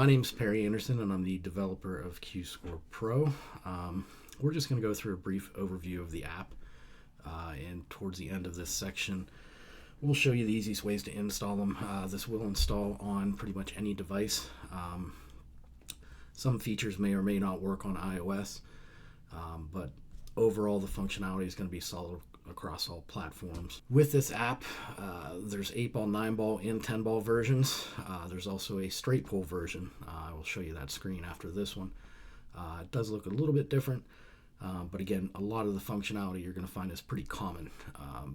My name's Perry Anderson, and I'm the developer of QScore Pro. We're just going to go through a brief overview of the app, and towards the end of this section, we'll show you the easiest ways to install them. This will install on pretty much any device. Some features may or may not work on iOS, but overall the functionality is going to be solid across all platforms. With this app, there's 8-ball, 9-ball, and 10-ball versions. There's also a straight pull version. I will show you that screen after this one. It does look a little bit different, but again, a lot of the functionality you're going to find is pretty common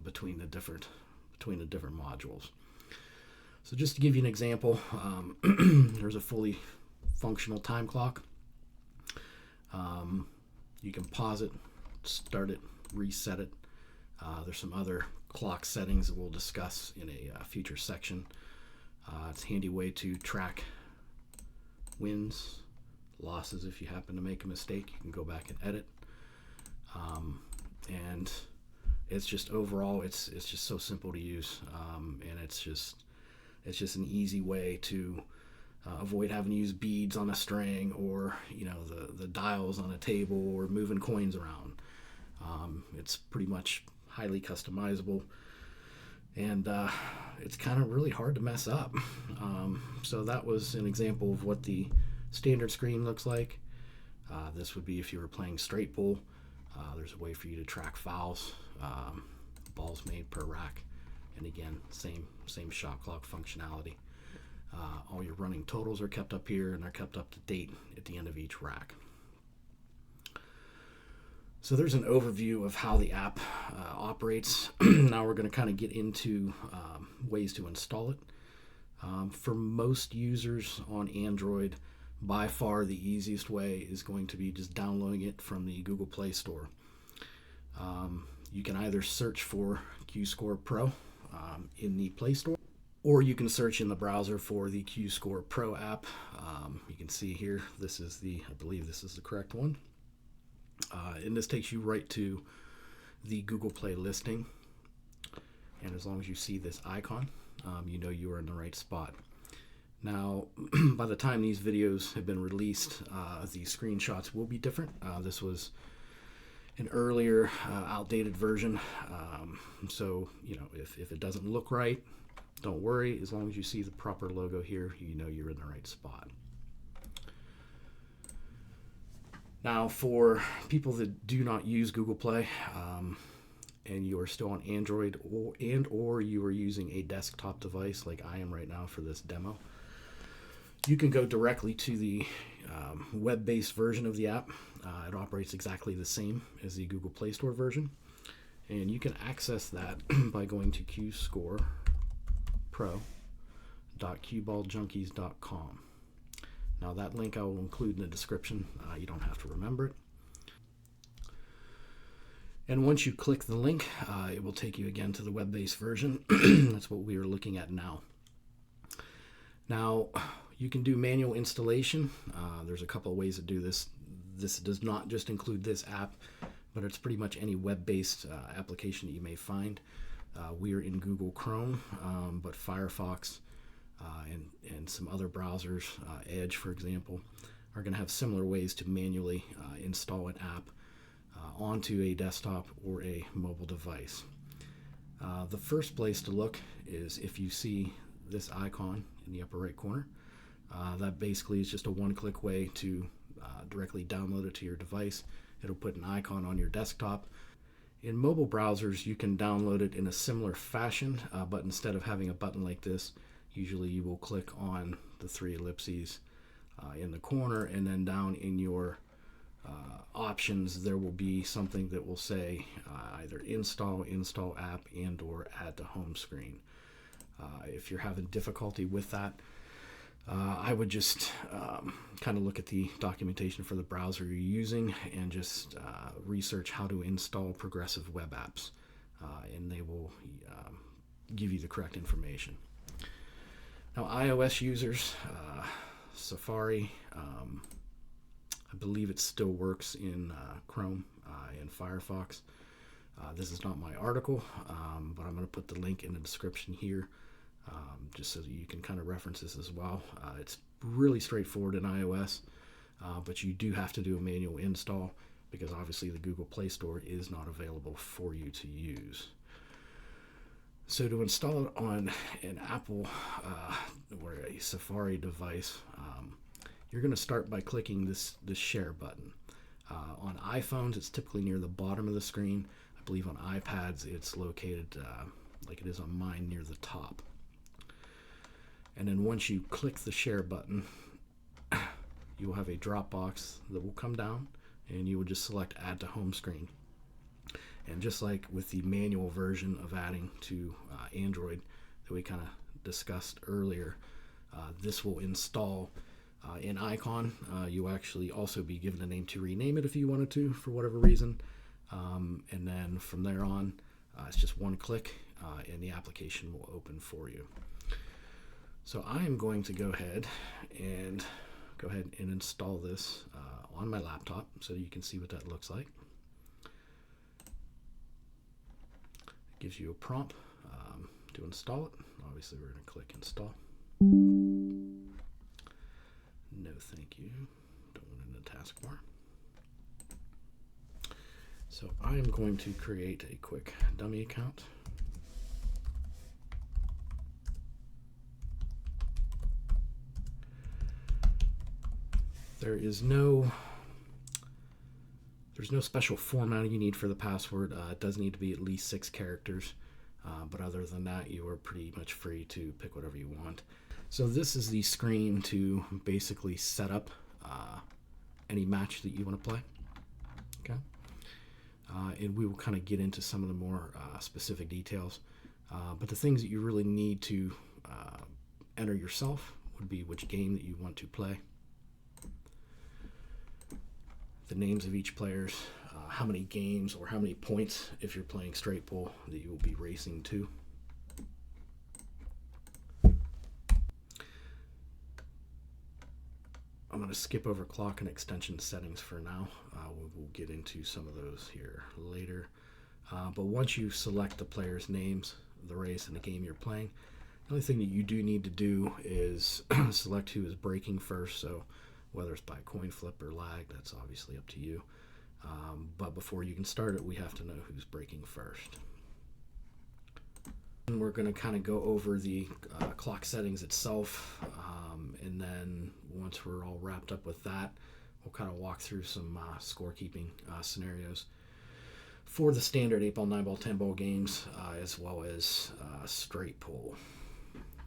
between the different modules. So just to give you an example, there's a fully functional time clock. You can pause it, start it, reset it. There's some other clock settings that we'll discuss in a future section. It's a handy way to track wins, losses. If you happen to make a mistake, you can go back and edit. And it's just overall, it's just so simple to use, and it's just an easy way to avoid having to use beads on a string, or the dials on a table, or moving coins around. It's pretty much highly customizable, and it's kind of really hard to mess up. So that was an example of what the standard screen looks like. This would be if you were playing straight pull. There's a way for you to track fouls, balls made per rack, and again, same shot clock functionality. All your running totals are kept up here, and they're kept up to date at the end of each rack. So there's an overview of how the app operates. Now we're going to kind of get into ways to install it. For most users on Android, by far the easiest way is going to be just downloading it from the Google Play Store. You can either search for QScore Pro in the Play Store, or you can search in the browser for the QScore Pro app. You can see here, I believe this is the correct one. And this takes you right to the Google Play listing. And as long as you see this icon, you know you are in the right spot. Now, by the time these videos have been released, the screenshots will be different. This was an earlier, outdated version. So, if it doesn't look right, don't worry. As long as you see the proper logo here, you know you're in the right spot. Now, for people that do not use Google Play, and you are still on Android, or you are using a desktop device like I am right now for this demo, you can go directly to the web-based version of the app. It operates exactly the same as the Google Play Store version, and you can access that by going to qscorepro.qballjunkies.com. Now that link I will include in the description. You don't have to remember it. And once you click the link, it will take you again to the web-based version. That's what we are looking at now. Now, you can do manual installation. There's a couple of ways to do this. This does not just include this app, but it's pretty much any web-based application that you may find. We are in Google Chrome, but Firefox and some other browsers, Edge for example, are going to have similar ways to manually install an app onto a desktop or a mobile device. The first place to look is if you see this icon in the upper right corner. That basically is just a one-click way to directly download it to your device. It'll put an icon on your desktop. In mobile browsers, you can download it in a similar fashion, but instead of having a button like this, usually you will click on the three ellipses in the corner, and then down in your options there will be something that will say either install app, and or add to home screen. If you're having difficulty with that, I would just kind of look at the documentation for the browser you're using and just research how to install progressive web apps, and they will give you the correct information. Now, iOS users, Safari, I believe it still works in Chrome and Firefox. This is not my article, but I'm going to put the link in the description here, just so that you can kind of reference this as well. It's really straightforward in iOS, but you do have to do a manual install because obviously the Google Play Store is not available for you to use. So to install it on an Apple or a Safari device, you're going to start by clicking this share button. On iPhones, it's typically near the bottom of the screen. I believe on iPads, it's located like it is on mine near the top. And then once you click the share button, you will have a drop box that will come down, and you will just select Add to Home Screen. And just like with the manual version of adding to Android that we kind of discussed earlier, this will install an icon. You'll actually also be given a name to rename it if you wanted to for whatever reason. And then from there on, it's just one click and the application will open for you. So I am going to go ahead and install this on my laptop so you can see what that looks like. It gives you a prompt to install it. Obviously, we're going to click install. No, thank you. Don't want it in the taskbar. So I am going to create a quick dummy account. There's no special formatting you need for the password. It does need to be at least 6 characters, but other than that, you are pretty much free to pick whatever you want. So this is the screen to basically set up any match that you want to play. Okay, and we will kind of get into some of the more specific details. But the things that you really need to enter yourself would be which game that you want to play, the names of each players, how many games or how many points, if you're playing straight pool, that you will be racing to. I'm going to skip over clock and extension settings for now. We'll get into some of those here later. But once you select the players' names, the race, and the game you're playing, the only thing that you do need to do is select who is breaking first. So whether it's by coin flip or lag, that's obviously up to you. But before you can start it, we have to know who's breaking first. And we're going to kind of go over the clock settings itself, and then once we're all wrapped up with that, we'll kind of walk through some scorekeeping scenarios for the standard 8-ball, 9-ball, 10-ball games, as well as straight pool.